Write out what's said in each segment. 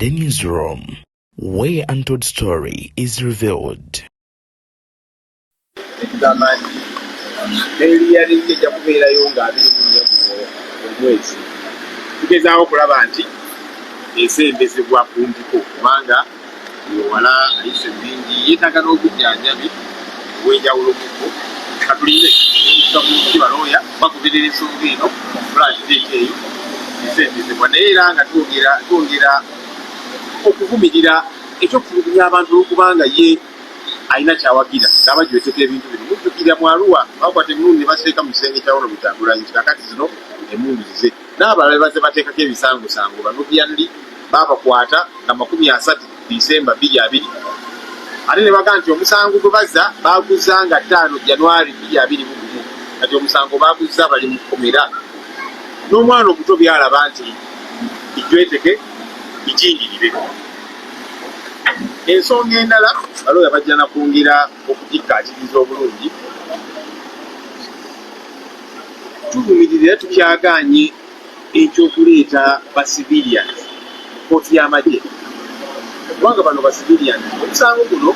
The newsroom, where untold story is revealed. Tugezaawo okulaba nti esembezebwa ku ntiko kubanga wala ayise bingi yeetaaga n'obujjanjabi obw'enjawulo muko katulinde okusamuki balooya bagoberera ensonga eno fulakiteeka eyo esembezebwa naye era nga twongera okuvumirira ekyokutulugunya abantu olwokubanga ye alina kyawagira ng'abajweteka ebintu bino mujjukira mu Arua bakwata emmundu ne baseeka mu kisenge kya Honorable Kyagulanyi kakati zino emmundu zize n'abalala baze bateekako ebisangosango banoviyanli baabakwata nga 30 Disemba 2020 ate ne bagaa nti omusango gwe bazza baaguzza nga 5 January 2021 kati omusango baaguzza bali mu kkomera n'omwana omuto byalaba nti ijweteke ijingirire. Ensonga endala balooya bajja na kwongera okugikkaatiriza obulungi tuvumirira tukyagaanye ekyokuleeta basivilians kooti y'amagye kubanga bano basivilians omusango guno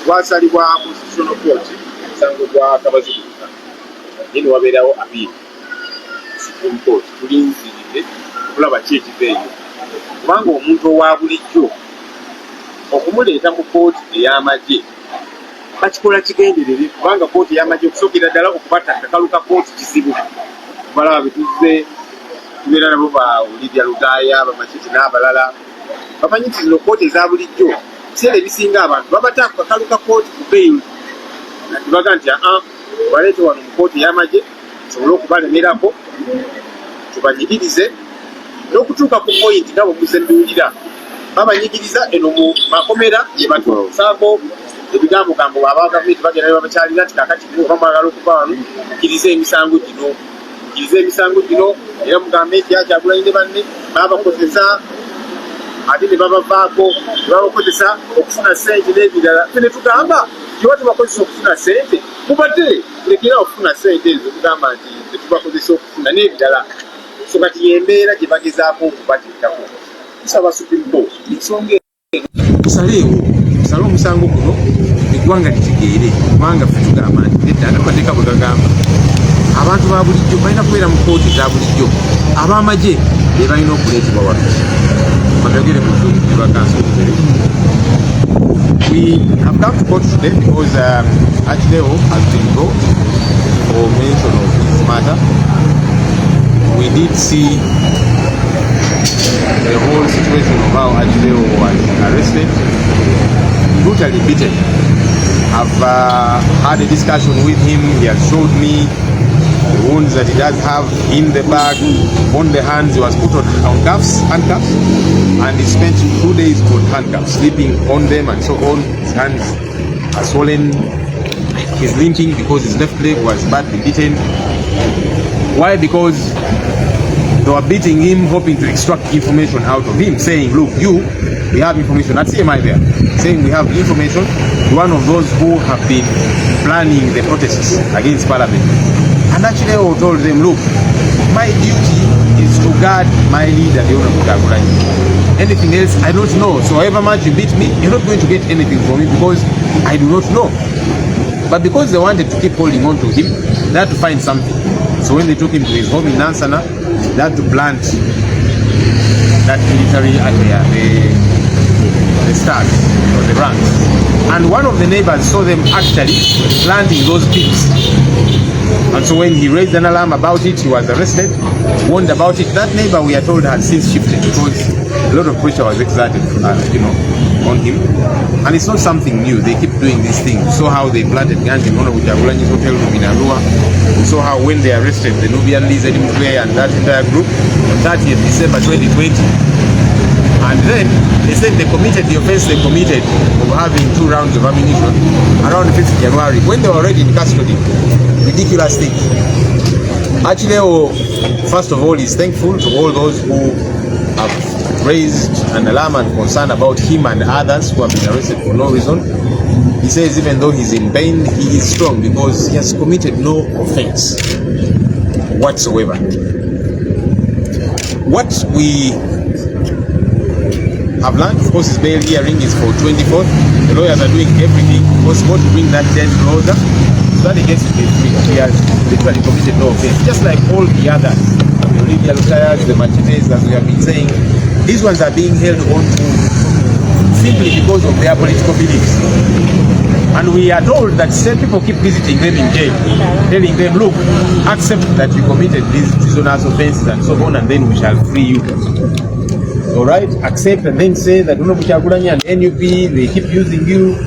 gwasalibwa constitutional court omusango gwa Kabaziguka naye ne wabeerawo appeal Supreme Court tulinzirire okulaba ki ekiveeyo kubanga omuntu owa bulijjo okumuleeta mu kooti ey'amagye bakikola kigenderere kubanga kooti ey'amagye okusookera ddala okubata kakaluka kooti kizibu balaba betuze tubeera nabo ba Olivia Lugaya bamakiti n'abalala bamanyi nti zino kooti eza bulijjo kiseera ebisinga abantu babata ku kakaluka kooti ku bail tubaga nti baleete wano mu kooti ey'amagye tusobole okubalemerako tubanyigirize n'okutuuka ku point nga bwe muzedduulira babanyigiriza eno mu makomera gye batusaako ebigambogambo aba gavumenti bagenda ne babakyalira nti kakati bamwagala okuva wano kkiriza emisango gino era mugambe nti Kyagulanyi ne banne babakozesa ate ne babavaako ne babakozesa okufuna ssente n'ebirala fe ne tugamba kiba tubakozesa okufuna ssente mubadde tulekera okufuna ssente ezo tugamba nti tetubakozesa okufuna n'ebirala so kati yembeera gye bagezaako okubateekako tusaba Supreme Court ensonga tusale omusango guno eggwanga litegeere kubanga ffe tugamba nti nedda amateeka bwe gagamba abantu ba bulijjo balina kubeera mu kooti za bulijjo ab'amagye be balina okuleetebwa wano babyogere mu nzungu ne bakansi okubere. We have come to court today because Achileo has been brought for mention of this matter. We did see the whole situation of how Achileo was arrested, brutally beaten. I've had a discussion with him. He has showed me the wounds that he does have in the back, on the hands. He was put on handcuffs, and he spent 2 days on handcuffs, sleeping on them and so on. His hands are swollen. He's limping because his left leg was badly beaten. Why? Because they were beating him, hoping to extract information out of him, saying, look, we have information. That's CMI there, saying we have information. One of those who have been planning the protests against Parliament. And actually I told them, look, my duty is to guard my leader, the Honorable Kyagulanyi. Anything else, I don't know. So however much you beat me, you're not going to get anything from me because I do not know. But because they wanted to keep holding on to him, they had to find something. So when they took him to his home in Nansana, they had to plant that military area, the stars or the ranks. And one of the neighbors saw them actually planting those pits. And so when he raised an alarm about it, he was arrested, warned about it. That neighbor, we are told, had since shifted because a lot of pressure was exerted, on him. And it's not something new. They keep doing these things. We saw how they planted guns in Honorable Kyagulanyi's hotel room in Arua. We saw how when they arrested the Nubian Liz Edimutwe and that entire group on 30th December 2020. And then they said they committed the offense they committed of having 2 rounds of ammunition around 5th January when they were already in custody. Ridiculous thing. Actually, first of all, he's thankful to all those who have raised an alarm and concern about him and others who have been arrested for no reason. He says even though he's in pain, he is strong because he has committed no offense whatsoever. What we have learned. Of course, his bail hearing is for 24th. The lawyers are doing everything possible to bring that date closer so that he gets to be free. He has literally committed no offense, just like all the others. The Olivia Lutayas, the Machetes, as we have been saying, these ones are being held on to simply because of their political beliefs. And we are told that same people keep visiting them in jail, telling them, look, accept that you committed these treasonous offenses and so on, and then we shall free you. All right, accept and then say that Honorable Kyagulanyi and NUP, they keep using you,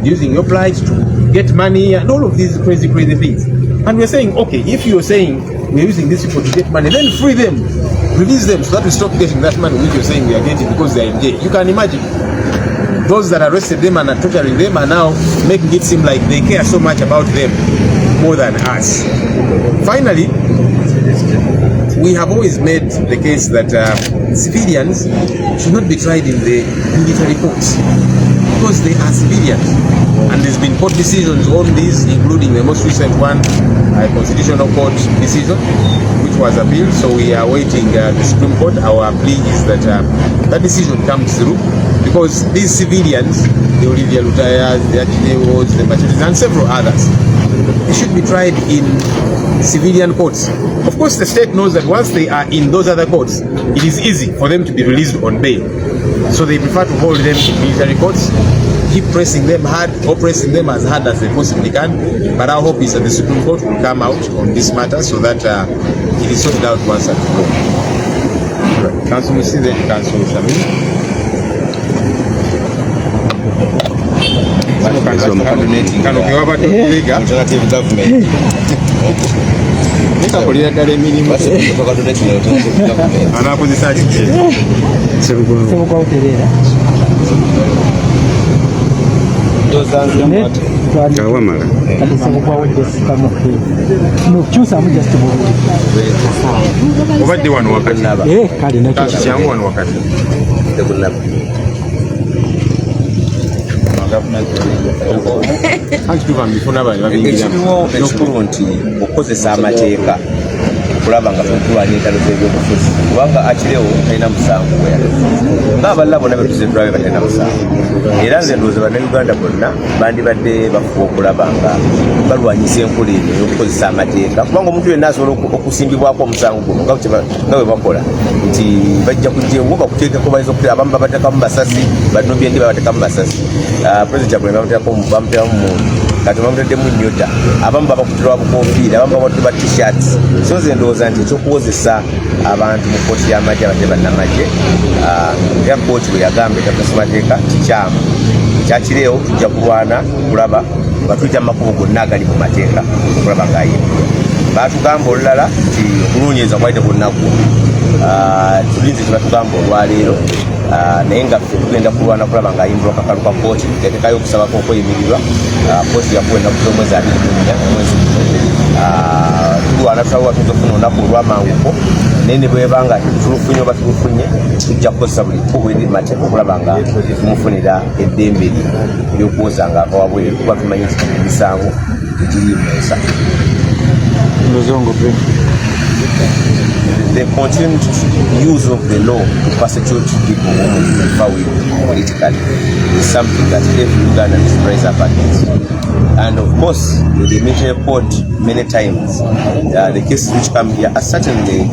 using your plight to get money and all of these crazy things. And we're saying, okay, if you're saying we're using these people to get money, then free them, release them so that we stop getting that money which you're saying we are getting because they are in jail. You can imagine. Those that arrested them and are torturing them are now making it seem like they care so much about them more than us. Finally, we have always made the case that civilians should not be tried in the military courts because they are civilians. And there's been court decisions on this, including the most recent one, a constitutional court decision, which was appealed. So we are waiting the Supreme Court. Our plea is that that decision comes through. Because these civilians, the Olivia Lutayas, the Achineos, the Machetes, and several others, they should be tried in civilian courts. Of course, the state knows that once they are in those other courts, it is easy for them to be released on bail. So they prefer to hold them in military courts, keep pressing them hard, or pressing them as hard as they possibly can. But our hope is that the Supreme Court will come out on this matter so that it is sorted out once and for all. Right. Council Musi, then Council Shamim. Alternative government. Ekiriwo ekikulu nti okozesa amateeka okulaba nga tulwanya entalo z'ebyobufuzi kubanga akirewo talina musango ng'abalala bonna betuze tulabe batalina musango era nze ndowooza bannayuganda bonna bandibadde bafuba okulaba nga balwanyisa enkola eno ey'okukozesa amateeka kubanga omuntu yenna asobola okusimbibwako omusango guno nga bwe bakola nti bajja kujjewo bakuteekako bayinza okutera abamu babatekamu basasi banobyende babatekamu basasi pulezidenti bamuteramu muntu kati bamutaddemu nyota abamu babakutirwa bukofiira abamu babakutte ba t-shirts so nze ndowooza nti ekyokuwozesa abantu mu kooti y'amagye abadde bannamagye era kooti bwe yagamba etakozesa mateeka kikyamu kyakireewo tujja kulwana kulaba nga tuyita mu makubo gonna agali mu mateeka okulaba ng'ayimbulwa baatugamba olulala nti okunoonyereza kwali tekunnagwa tulinze kyebatugamba olwaleero naye nga tugenda kulwana kulaba ng'ayimbulwa kakalu ka kooti tetekayo okusabako okweyimirirwa kooti yakuwenda ku omwezi 24 omwezi tulwana tulawa tuyinza okufuna olunaku olw'amanguko naye ne bwebanga tulufunye oba tulufunye tujja kukozesa buli kkubo eriri mateeka okulaba nga tumufunira eddembe lye ery'okuwoza nga ava wabweru kuba tumanyi nti emisango tegiriimusa the continued use of the law to persecute people who differ with politically is something that every Ugandan is rise up against. And of course, the military court many times, the cases which come here are certainly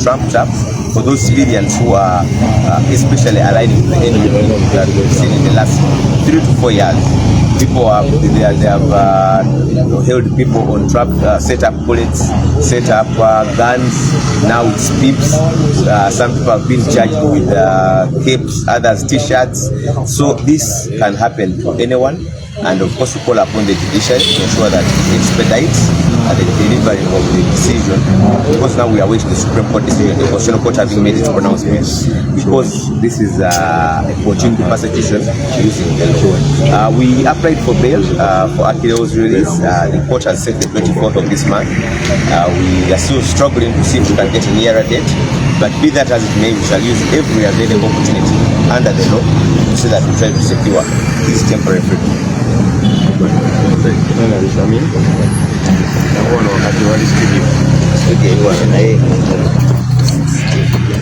trumped up for those civilians who are especially aligning with the enemy that we've seen in the last 3 to 4 years. People they have held people on trap, set up bullets, set up guns. Now it's pips. Some people have been charged with capes, others t-shirts. So this can happen to anyone. And of course, we call upon the judiciary to ensure that it expedites the delivery of the decision. Because now we are waiting the Supreme Court decision, the Constitutional Court having made its pronouncement. Because this is a opportunity persecution using the law. We applied for bail for Akileo's release. The court has set the 24th of this month. We are still struggling to see if we can get a nearer date. But be that as it may, we shall use every available opportunity under the law so that we try to secure this temporary freedom.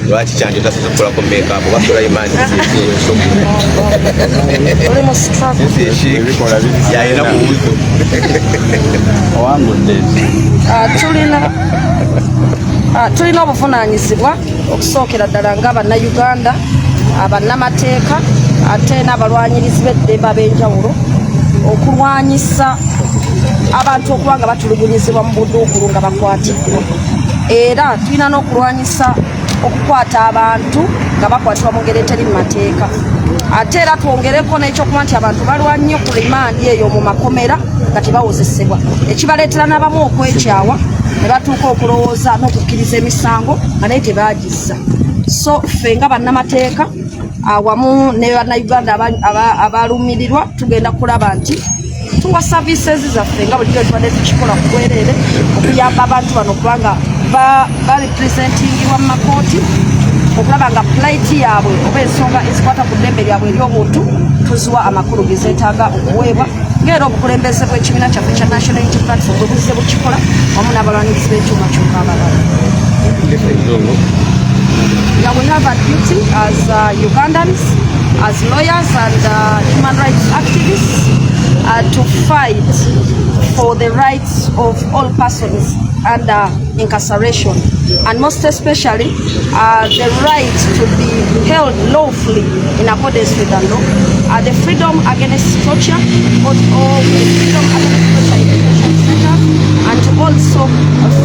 lwaki kyanjo tasobola kukolako makeup oba Sulaiman oli mu struggle yayina kubuzo tulina obuvunaanyizibwa okusookera ddala ng'abannayuganda abannamateeka ate n'abalwanyirizi b'eddembe ab'enjawulo okulwanyisa abantu okuba nga batulugunyizibwa mu buduukulu nga bakwatiddwa era tulina n'okulwanyisa okukwata abantu nga bakwatibwa mu ngeri eteri mu mateeka ate era twongereko n'ekyokuba nti abantu balwa nnyo ku limandi eyo mu makomera nga tebawozesebwa ekibaleetera n'abamu okwekyawa ne batuuka okulowooza n'okukkiriza emisango nga naye tebagizza so ffe nga bannamateeka awamu ne bannayuganda abalumirirwa tugenda kulaba nti tuwa services zaffe nga bulijjo tubadde tukikola ku bwereere okuyamba abantu bano kubanga barepresentingibwa mu makooti okulaba nga plight yaabwe oba ensonga ezikwata ku ddembe lyabwe ery'obuntu tuziwa amakulu gezeetaaga okuweebwa ng'era obukulembeze bw'ekibiina kyaffe kya National Unity Platform bwe buzze bukikola wamu n'abalwanirizi b'ekyuma kyokka abalala. Yeah, we have a duty as Ugandans, as lawyers and human rights activists to fight for the rights of all persons under incarceration, and most especially the right to be held lawfully in accordance with the law, the freedom against torture, or the freedom against torture in detention centers, and to also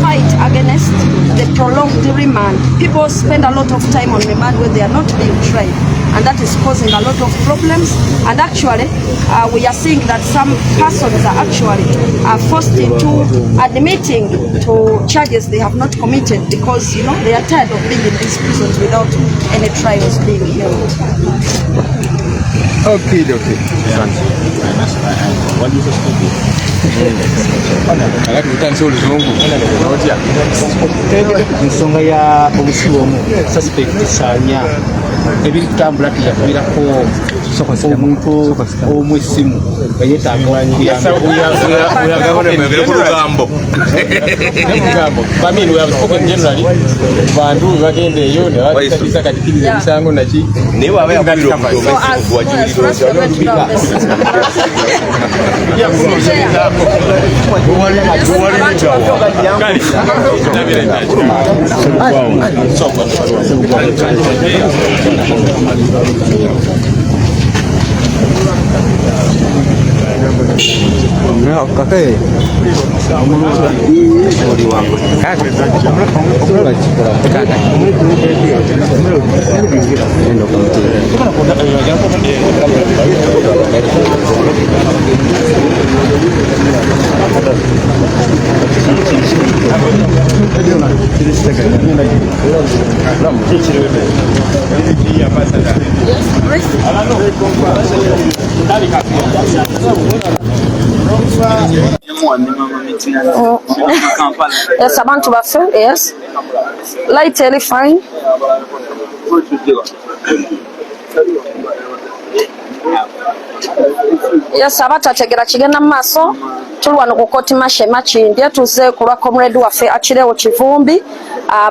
fight against the prolonged remand. People spend a lot of time on remand when they are not being tried, and that is causing a lot of problems. And actually, we are seeing that some persons are actually forced into admitting to charges they have not committed because, you know, they are tired of being in these prisons without any trials being held. Okay. ensonga ya obusibomu suspect Sanya ebiri kutambula tiyakubirako omuntu omwesimu eyetaaga bantu bagenda eyo nebaisa katikiriza emisango naki naye waba yakubira omuntu wajulirirwa Yes, abantu baffe, yes. Light fine. Yes, abatategera kigenda mu maaso tulwana ku kooti mashe makindye tuze kulwa comrade waffe akirewo Kivumbi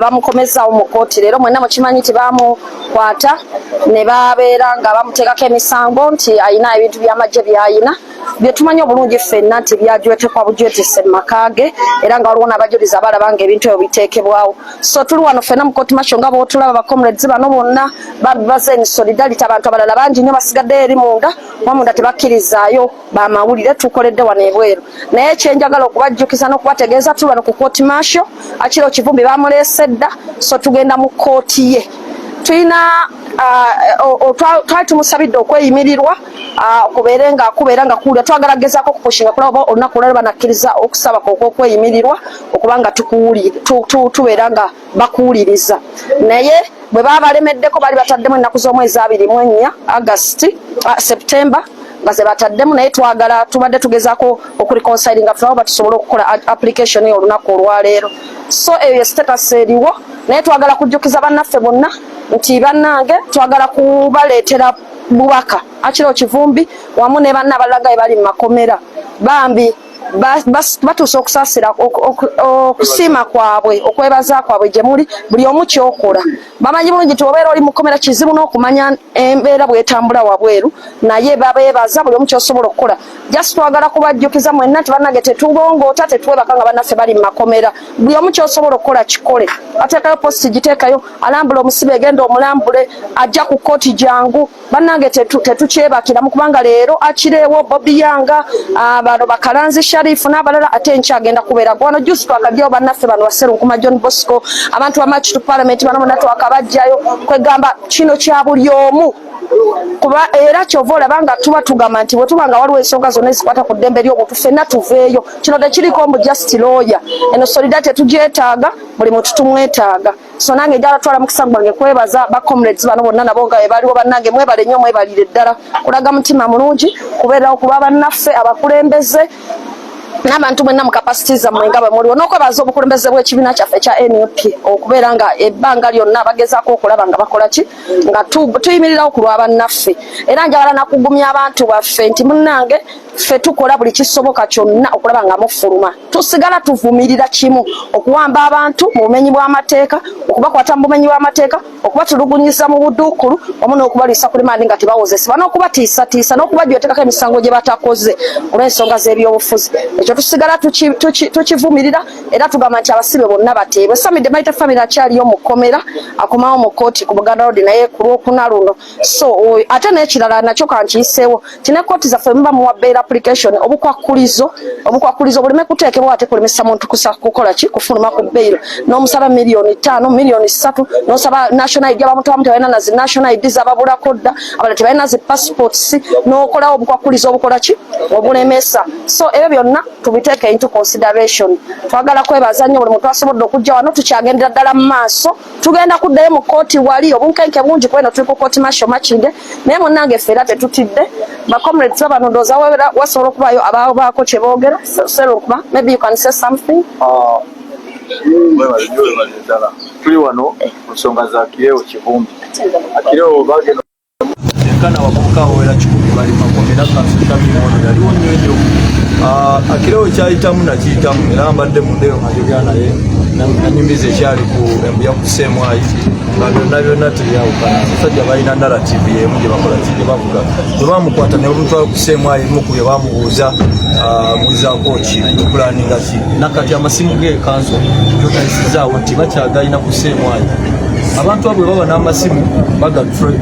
bamukomezaawo mu kooti leero mwenna mukimanyi nti bamukwata ne babeera nga bamuteekako emisango nti ayina ebintu by'amagye by'ayina byetumanyi obulungi ffenna nti byajwetekwa bujwetese mu maka ge era nga waliwo n'abajulizi abalaba nga ebintu ebyo biteekebwawo so tuli wano ffenna mu kooti masho nga bootulaba bacomrades bano bonna baze ni solidarity abantu abalala bangi nnyo basigadde eri munda wamunda tebakkirizaayo bamawulire tukoledde wano ebweru naye kyenjagala okubajjukiza n'okubategeeza tuli wano ku kooti masho Akiro Kivumbi bamuleese dda so tugenda mu kooti ye tulina twali tumusabidde okweyimirirwa kubeera nga kuwulira twagala gezaako kupushinga kulaba olunaku olwali banakkiriza okusaba okweyimirirwa okuba nga tubeera nga bakuwuliriza naye bwe baba balemeddeko bali bataddemu ennaku z'omwezi 24 September nga ze bataddemu naye twagala tubadde tugezaako okureconcilinga tulaba batusobole okukola application eyo olunaku olwaleero so eyo status eriwo naye twagala kujjukiza bannaffe bonna nti bannange twagala kubaleetera bubaka Akiro Kivumbi wamu ne banna abalaga bali mu makomera bambi batuusa okusaasira okusiima kwabwe okwebaza kwabwe gye muli buli omu kyokola bamanyi bulungi nti obeera oli mukomera kizibu n'okumanya embeera bwetambula wabweru naye babeebaza buli omu kyosobola okukola just twagala kubajjukiza mwenna nti bannange tetubongoota tetuwebaka nga bannaffe bali mu makomera buli omu kyosobola okukola kikole ateekayo positi giteekayo alambula omusibe egenda omulambule ajja ku kooti jangu bannange tetukyebakiramu kubanga leero akireewo Bobi Yanga bano bakalanzi Sharifu n'abalala ate nkyagenda kubeera gwano juice twakaddeyo bannaffe bano Waserunkuma John Bosco abantu bamachi tu parliament bano bonna twakabajjayo kwegamba kino kya buli omu kuba era kyova olabanga tuba tugamba nti bwe tubanga waliwo ensonga zonna ezikwata ku ddembe ly'obuntu ffenna tuveeyo kino tekiriko mbu just lawyer eno solidarity tetugyetaaga buli muntu tumwetaaga so nange njala twala mukisa gwange kwebaza ba comrades bano bonna nabo nga baliwo bannange mwebale nnyo mwebalire ddala kulaga mutima mulungi kubeerawo kuba bannaffe abakulembeze n'abantu mwenna mu capacities zammwe nga bwe muliwo n'okwebaza obukulembeze bw'ekibiina kyaffe kya NUP okubeera nga ebbanga lyonna bagezaako okulaba nga bakola ki nga tuyimirirawo ku lw'abannaffe era njagala nakugumya abantu baffe nti munnange ffe tukola buli kisoboka kyonna okulaba nga mufuluma tusigala tuvumirira kimu okuwamba abantu mu bumenyi bw'amateeka okubakwata mu bumenyi bw'amateeka okubatulugunyiza mu buduukulu wamu n'okubaliisa ku limandi nga tebawozesebwa n'okubatiisatiisa n'okubajwetekako emisango gye batakoze olw'ensonga z'ebyobufuzi ekyo tusigala tukivumirira era tugamba nti abasibe bonna bateebwe Sami de Maita family akyaliyo mukomera akomawo mu kooti ku Buganda Road naye ku lwokuna luno so ate n'ekirala nakyo kankiyiseewo tine kooti zaffe muba muwabbeera application obukwakulizo buleme kuteekebwa ate kulemesa muntu kukola ki kufuluma ku bbeiro n'omusaba miliyoni 5 miliyoni 3 n'osaba national ID abantu abamu tebalina nazi national ID z'ababulako dda abalala tebalina zi passports n'okolawo obukwakulizo obukola ki obulemesa so ebyo byonna tubiteeke into consideration twagala kwebaza nnyo buli muntu asobodde okujja wano tukyagendera ddala mu maaso tugenda kuddayo mu kooti wali obunkenke bungi kubeno tuli ku kooti masho makinde naye munnange ffe era tetutidde bacomrades babano ndowooza wasobola okubaayo abaako kye boogera Serunkuma maybe you can say something tuli wano ku nsonga za Akireewo Kivumbi Akireewo bagenda enkana wabuka wera kikumi bali makomera kansotaminono yaliwo nnyo Akireewo kyayitamu nakiyitamu era mbadde mundeyo ngajogera naye nanyumiza ekyali ku embuya ku Ssemwayi nga byonna tebyawukana abasajja balina narrative y'emu gye bakola gye bavuga bwe bamukwata ne bamutwala ku Ssemwayi mu ku bye bamubuuza mwizaako ki pulaninga ki nakati amasimu g'ekanso gyotayisizaawo nti bakyagalina ku Ssemwayi abantu abo baba n'amasimu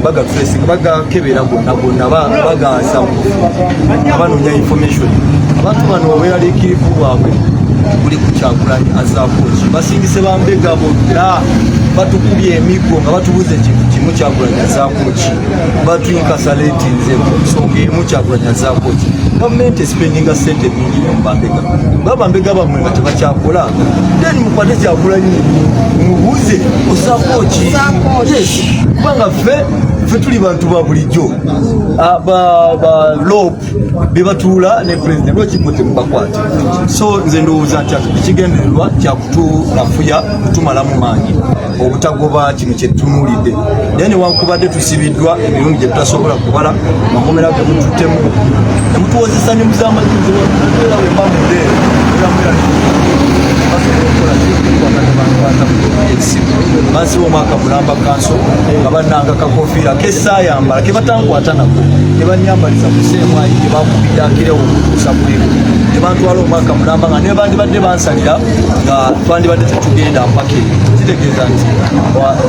bagatracinga bagakebera gonna bagaasa abanoonya information abantu bano obweraliikirivu bwabwe buli ku Kyagulanyi azaakoki basingise bambega bonna batukubye emigo nga batubuuza ekintu kimu Kyagulanyi azaakoki batuyinkasaleitinze ku nsonga emu Kyagulanyi azaakoki gavumenti espendinga sente nnyingi nnyo mu bambega babambega bamwe nga tebakyakola then mukwate Kyagulanyi mubuuze osaakoki kubanga ffe tuli bantu ba bulijjo ba lopu be batuula ne president lwekigwo temubakwate so nze ndowooza nti ekigendererwa kyakutulafuya kutumalamu maanyi obutagoba kino kyetutunuulidde naye newankubadde tusibiddwa emirundi gye tutasobola kubala makomera ge mututemu nemutuwozesa ne muzamanyinzi era wembamudeero bansiba omwaka mulamba kanso nga bannanga kakofiira kesayambala kebatankwata nako nebanyambaliza ku Ssemwayi gebakubira Akireewo okutuusa bwego nebantwala omwaka mulamba nga nebandibadde bansalira nga twandibadde tetugenda mpaka kitegeeza nti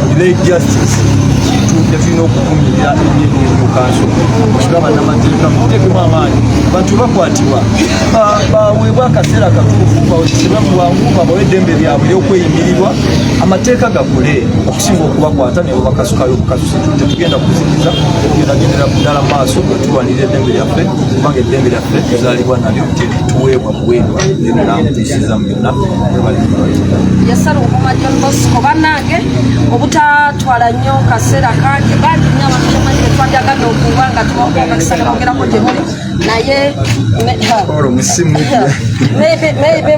delay justice kitudde tulina okuvumirira ennyo kanso okusiba bannamateeka muteekemu amaanyi bantu bakwatibwa baweebwa akaseera katuufu bawozesebwa mu bwangu babawe eddembe lyabwe ery'okweyimirirwa amateeka gakole okusinga okubakwata ne babakasukayo obukasusi tetugenda kuzikiza tugendagendera ddala maaso netulwanirira eddembe lyaffe kubanga eddembe lyaffe tuzaalibwa nalyo tetuweebwa buweebwa nenamutisiza mu byonna Serunkuma John Bosco bannange obutatwala nnyo kaseera kangi bangi nnyo abantu temanyi betwandyagadde okuba nga tubakisa ne bongerako gye muli naye maybe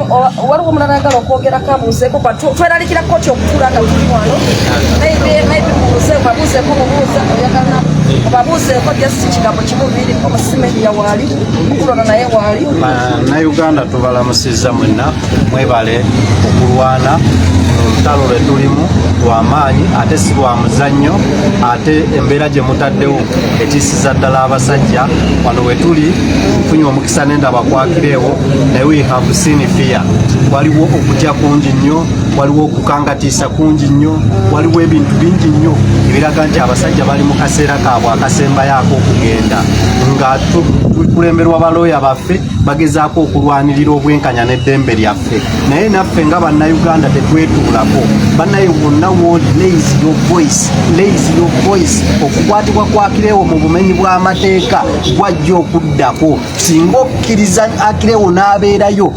waliwo omulala agala okwogerako abuuzeeko tweralikira kooti okutuula nga tuli wano maybe mubuuzeeko abuuzeeko mubuuza oyagala obabuuzeeko jasi kigambo kimubiri omusimeni yawaali mukulona naye waali. Bannayuganda tubalamusizza mwenna mwebale okulwana olutalo lwe tulimu lw'amaanyi ate si lwa muzannyo, ate embeera gye mutaddewo etiisiza ddala abasajja. Wano we tuli nfunye omukisa n'endaba kwakireewo, naye we have seen fear. Waliwo okutya kungi nnyo, waliwo okukangatiisa kungi nnyo, waliwo ebintu bingi nnyo ebiraga nti abasajja bali mu kaseera kaabwe akasembayo ak'okugenda nga tukulemberwa balooya baffe bagezaako okulwanirira obwenkanya n'eddembe lyaffe. Naye naffe nga bannayuganda tetwetuulako. Bannaye wonna wooli raise your voice. Okukwatibwa kwa Akileewo mu bumenyi bw'amateeka gwajja okuddako. Singa okkiriza Akileewo n'abeerayo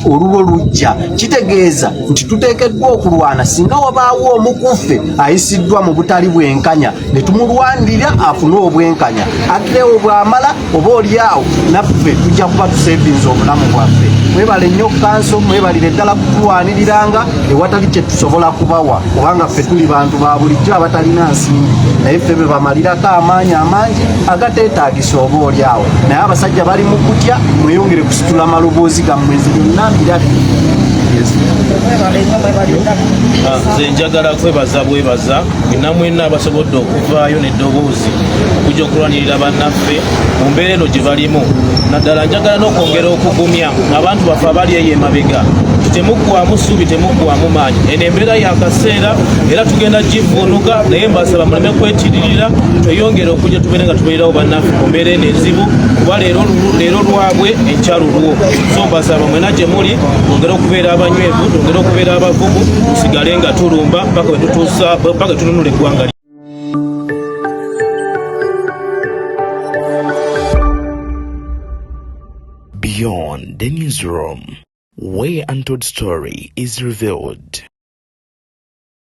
olulwo lujja, kitegeeza nti tuteekeddwa okulwana. Singa wabaawo omukuffe ayisiddwa mu butali bwenkanya ne tumulwanirira afune obwenkanya, Akileewo bw'amala oba oliawo naffe tujja kuba tusevinze obulamu bwaffe. Mwebale nnyo kanso, mwebalire ddala kutulwaniriranga ewatali kye tusobola kubawa, kubanga ffe tuli bantu ba bulijjo abatalina nsimbi, naye ffe be bamalirako amaanyi amangi agateetaagisa oba oliawo. Naye abasajja bali mu kutya, mweyongere kusitula maloboozi gammwe byonna mbirabye. Nze njagala kwebaza bwebaza mwenna mwenna abasobodde okuvaayo n'eddoboozi okujja okulwanirira bannaffe mu mbeera eno gye balimu. Naddala njagala n'okwongera okugumya abantu baffe abali eyo emabega, temuggwaamu ssuubi, temuggwaamu maanyi. Eno embeera yakaseera era tugenda givuunuka, naye mbasaba muleme kwetiririra, tweyongere okujja tubeere nga tubeerawo bannaffe mu mbeera eno enzibu, kuba leero lwabwe enkya lulwo. So mbasaba mwena gye muli twongere okubeera abanywevu, twongere okubeera abavubu, tusigale nga tulumba paka tununula eggwanga. Beyond the newsroom, where untold story is revealed.